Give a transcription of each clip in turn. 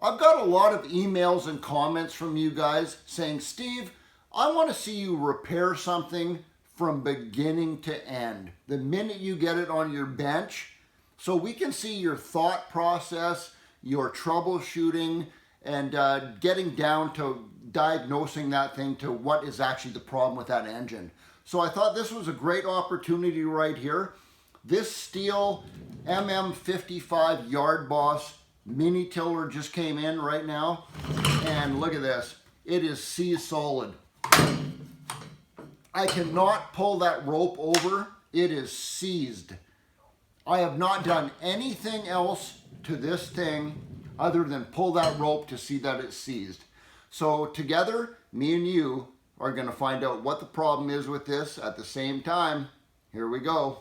I've got a lot of emails and comments from you guys saying, Steve, I want to see you repair something from beginning to end. The minute you get it on your bench, so we can see your thought process, your troubleshooting, and getting down to diagnosing that thing to what is actually the problem with that engine. So I thought this was a great opportunity right here. This Stihl MM55 YardBoss mini tiller just came in right now, and look at this. It is seized solid. I cannot pull that rope over. It is seized. I have not done anything else to this thing other than pull that rope to see that it's seized. So together, me and you are going to find out what the problem is with this at the same time. Here we go.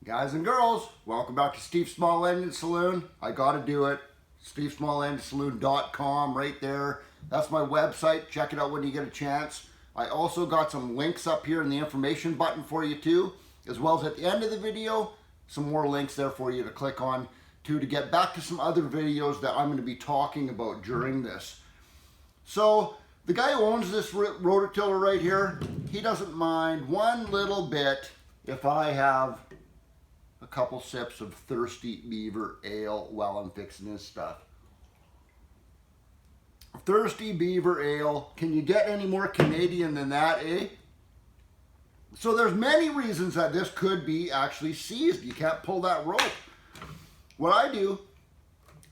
Guys and girls, welcome back to Steve Small Engine Saloon. I gotta do it. SteveSmallEngineSaloon.com right there. That's my website. Check it out when you get a chance. I also got some links up here in the information button for you too, as well as at the end of the video, some more links there for you to click on to get back to some other videos that I'm going to be talking about during this. So the guy who owns this rototiller right here, he doesn't mind one little bit if I have a couple sips of Thirsty Beaver ale while I'm fixing this stuff. Thirsty Beaver ale, can you get any more Canadian than that, eh? So there's many reasons that this could be actually seized. You can't pull that rope. What I do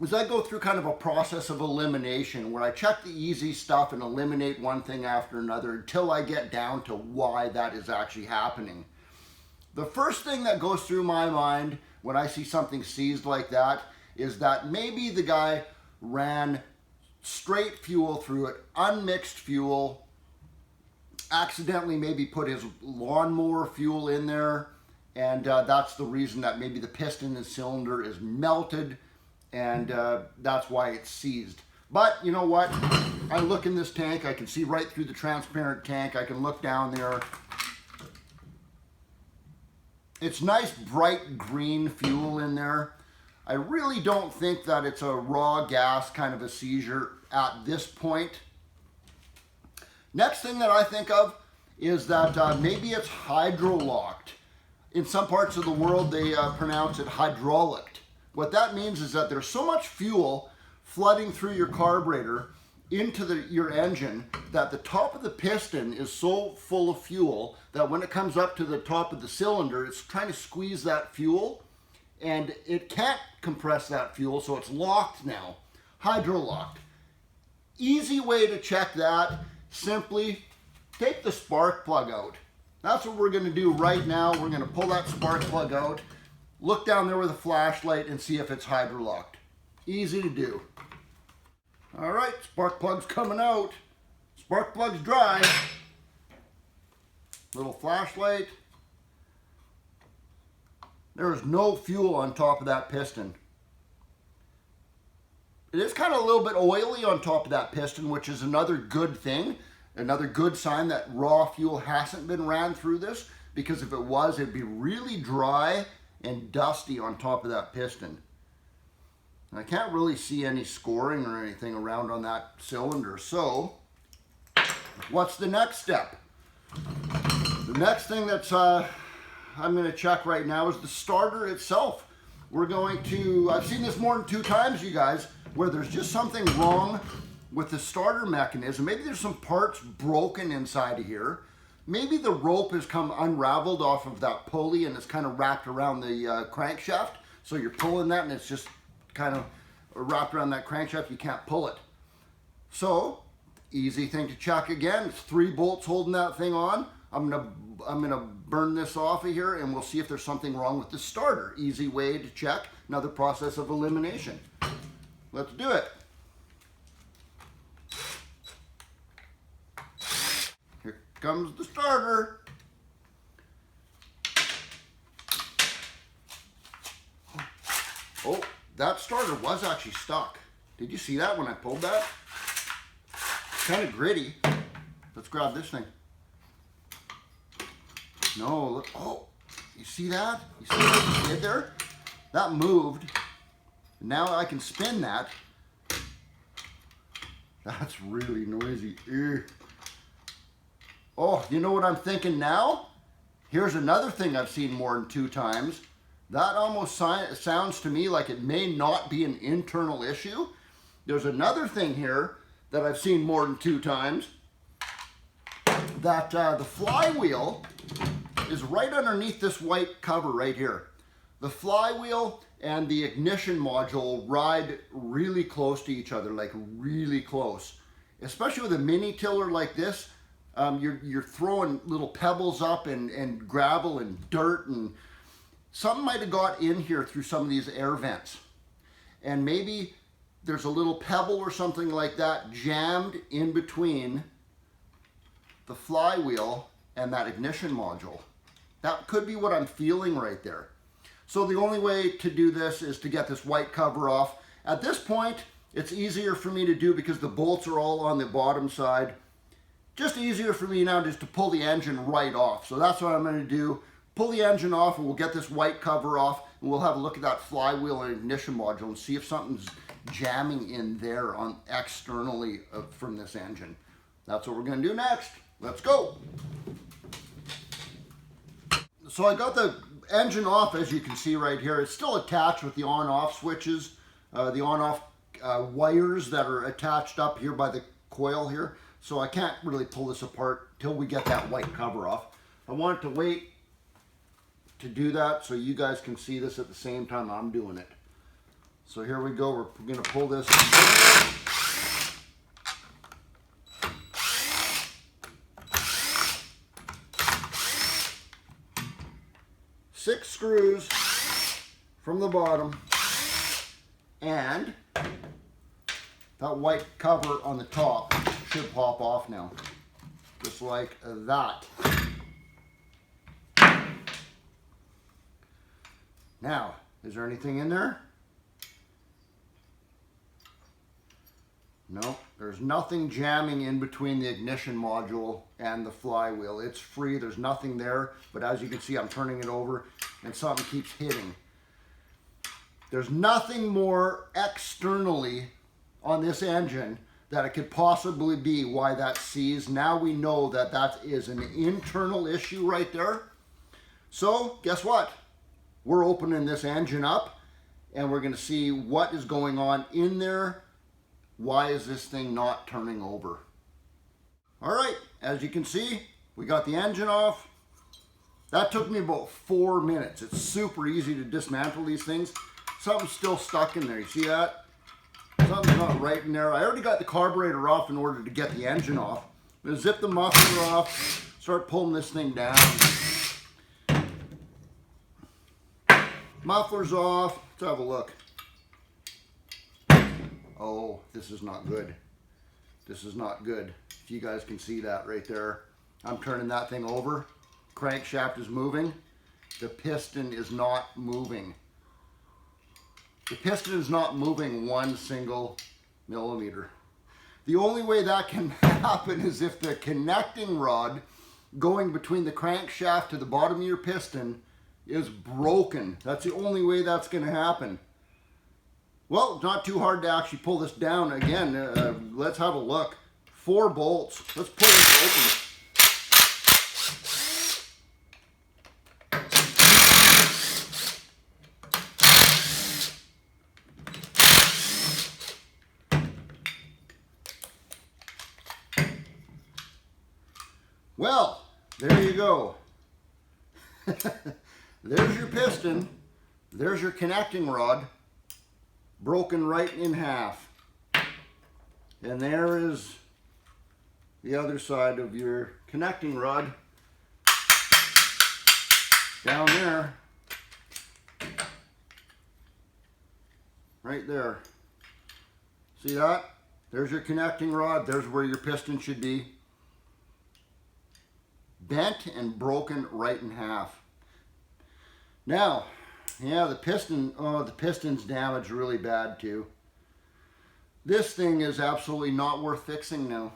is I go through kind of a process of elimination where I check the easy stuff and eliminate one thing after another until I get down to why that is actually happening. The first thing that goes through my mind when I see something seized like that is that maybe the guy ran straight fuel through it, unmixed fuel, accidentally maybe put his lawnmower fuel in there, and that's the reason that maybe the piston and cylinder is melted, and that's why it's seized. But you know what? I look in this tank, I can see right through the transparent tank, I can look down there. It's nice bright green fuel in there. I really don't think that it's a raw gas kind of a seizure at this point. Next thing that I think of is that maybe it's hydrolocked. In some parts of the world they pronounce it hydraulic. What that means is that there's so much fuel flooding through your carburetor into your engine that the top of the piston is so full of fuel that when it comes up to the top of the cylinder, it's trying to squeeze that fuel and it can't compress that fuel, so it's locked now, hydrolocked. Easy way to check that, simply take the spark plug out. That's what we're gonna do right now. We're gonna pull that spark plug out, look down there with a flashlight and see if it's hydrolocked. Easy to do. All right, spark plug's coming out. Spark plug's dry. Little flashlight. There is no fuel on top of that piston. It is kind of a little bit oily on top of that piston, which is another good thing. Another good sign that raw fuel hasn't been ran through this, because if it was, it'd be really dry and dusty on top of that piston. I can't really see any scoring or anything around on that cylinder. So what's the next step? The next thing that's I'm going to check right now is the starter itself. We're going to, I've seen this more than 2 times, you guys, where there's just something wrong with the starter mechanism. Maybe there's some parts broken inside of here. Maybe the rope has come unraveled off of that pulley and it's kind of wrapped around the crankshaft. So you're pulling that and it's just kind of wrapped around that crankshaft, you can't pull it. So, easy thing to check again. It's 3 bolts holding that thing on. I'm gonna burn this off of here and we'll see if there's something wrong with the starter. Easy way to check. Another process of elimination. Let's do it. Here comes the starter. Oh, that starter was actually stuck. Did you see that when I pulled that? Kind of gritty. let's grab this thing. No, look, oh, you see that? You see what I just did there? That moved. Now I can spin that. That's really noisy. Ew. Oh, you know what I'm thinking now? Here's another thing I've seen more than 2 times. That almost sounds to me like it may not be an internal issue. There's another thing here that I've seen more than 2 times. That the flywheel is right underneath this white cover right here. The flywheel and the ignition module ride really close to each other, like really close. Especially with a mini tiller like this, you're throwing little pebbles up and gravel and dirt, and something might have got in here through some of these air vents. And maybe there's a little pebble or something like that jammed in between the flywheel and that ignition module. That could be what I'm feeling right there. So the only way to do this is to get this white cover off. At this point, it's easier for me to do because the bolts are all on the bottom side. Just easier for me now just to pull the engine right off. So that's what I'm going to do. Pull the engine off and we'll get this white cover off and we'll have a look at that flywheel and ignition module and see if something's jamming in there on externally from this engine. That's what we're going to do next. Let's go. So I got the engine off, as you can see right here. It's still attached with the on-off switches, the on-off wires that are attached up here by the coil here. So I can't really pull this apart till we get that white cover off. I wanted to wait to do that so you guys can see this at the same time I'm doing it. So here we go. We're going to pull this. 6 screws from the bottom, and that white cover on the top should pop off now, just like that. Now, is there anything in there? No, there's nothing jamming in between the ignition module and the flywheel. It's free, there's nothing there, but as you can see, I'm turning it over and something keeps hitting. There's nothing more externally on this engine that it could possibly be why that seized. Now we know that that is an internal issue right there. So guess what? We're opening this engine up and we're going to see what is going on in there. Why is this thing not turning over? All right, as you can see, we got the engine off. That took me about 4 minutes. It's super easy to dismantle these things. Something's still stuck in there, you see that? Something's not right in there. I already got the carburetor off in order to get the engine off. I'm gonna zip the muffler off, start pulling this thing down. Muffler's off, let's have a look. Oh, this is not good. This is not good. If you guys can see that right there. I'm turning that thing over. Crankshaft is moving. The piston is not moving. The piston is not moving 1 single millimeter. The only way that can happen is if the connecting rod going between the crankshaft to the bottom of your piston is broken. That's the only way that's going to happen. Well, it's not too hard to actually pull this down. Again, let's have a look. 4 bolts. Let's pull this open. Well, there you go. There's your piston. There's your connecting rod. Broken right in half. And there is the other side of your connecting rod. Down there. Right there. See that? There's your connecting rod. There's where your piston should be. Bent and broken right in half. Now, yeah, the piston, oh, the piston's damaged really bad too. This thing is absolutely not worth fixing now.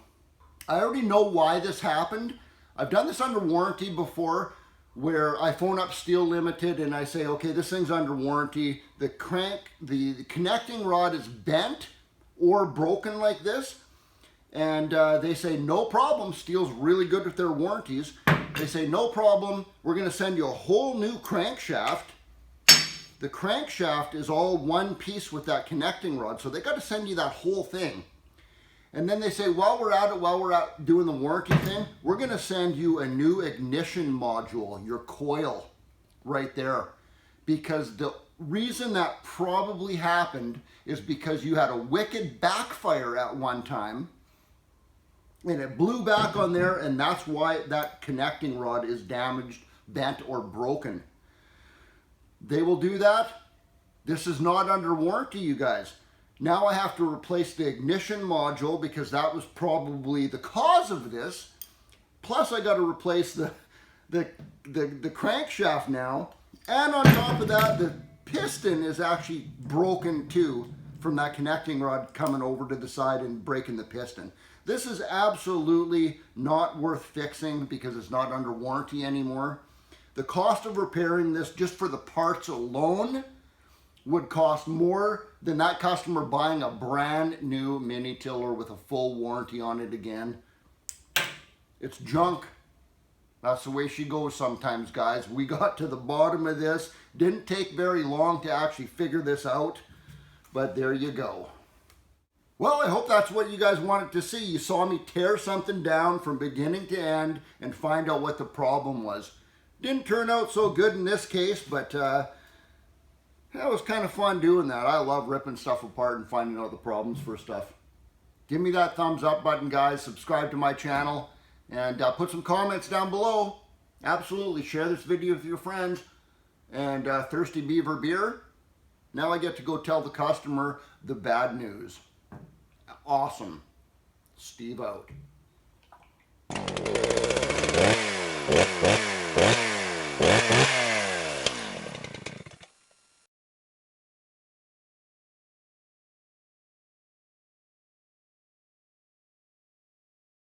I already know why this happened. I've done this under warranty before, where I phone up Stihl Limited and I say, okay, this thing's under warranty. The connecting rod is bent or broken like this. And they say, no problem. Stihl's really good with their warranties. They say, no problem. We're going to send you a whole new crankshaft. The crankshaft is all one piece with that connecting rod. So they got to send you that whole thing. And then they say, while we're out doing the warranty thing, we're going to send you a new ignition module, your coil right there. Because the reason that probably happened is because you had a wicked backfire at one time. And it blew back on there, and that's why that connecting rod is damaged, bent, or broken. They will do that. This is not under warranty, you guys. Now I have to replace the ignition module because that was probably the cause of this. Plus I got to replace the crankshaft now. And on top of that, the piston is actually broken too from that connecting rod coming over to the side and breaking the piston. This is absolutely not worth fixing because it's not under warranty anymore. The cost of repairing this just for the parts alone would cost more than that customer buying a brand new mini tiller with a full warranty on it again. It's junk. That's the way she goes sometimes, guys. We got to the bottom of this. Didn't take very long to actually figure this out, but there you go. Well, I hope that's what you guys wanted to see. You saw me tear something down from beginning to end and find out what the problem was. Didn't turn out so good in this case, but that was kind of fun doing that. I love ripping stuff apart and finding out the problems for stuff. Give me that thumbs up button, guys. Subscribe to my channel and put some comments down below. Absolutely. Share this video with your friends. And Thirsty Beaver Beer. Now I get to go tell the customer the bad news. Awesome. Steve out.